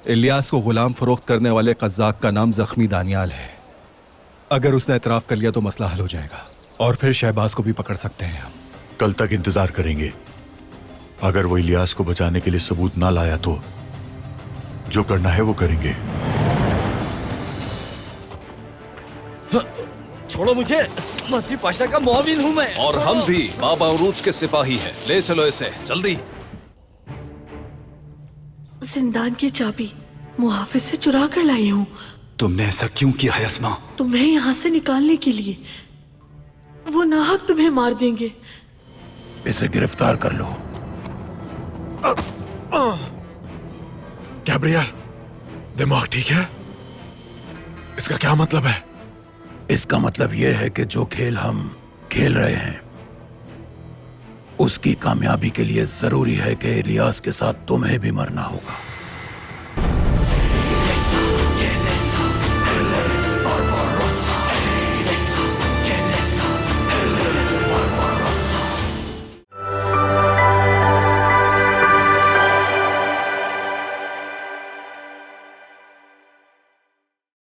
इलियास को गुलाम फरोख्त करने वाले कज़्ज़ाक का नाम जख्मी दानियाल है। अगर उसने एतराफ कर लिया तो मसला हल हो जाएगा और फिर शहबाज को भी पकड़ सकते हैं हम। कल तक इंतजार करेंगे। अगर वो इलियास को बचाने के लिए सबूत ना लाया तो जो करना है वो करेंगे। छोड़ो मुझे, मसीह पाशा का मुआविन हूँ मैं। और हम भी बाबा उरूज के सिपाही हैं। ले चलो इसे जल्दी। जिंदान की चाबी मुहाफिज से चुरा कर लाई हूँ। तुमने ऐसा क्यों किया है अस्मा? तुम्हें यहाँ से निकालने के लिए। वो नाहक तुम्हें मार देंगे। इसे गिरफ्तार कर लो। गैब्रियल, दिमाग ठीक है? इसका क्या मतलब है? इसका मतलब यह है कि जो खेल हम खेल रहे हैं उसकी कामयाबी के लिए जरूरी है कि इलियास के साथ तुम्हें भी मरना होगा।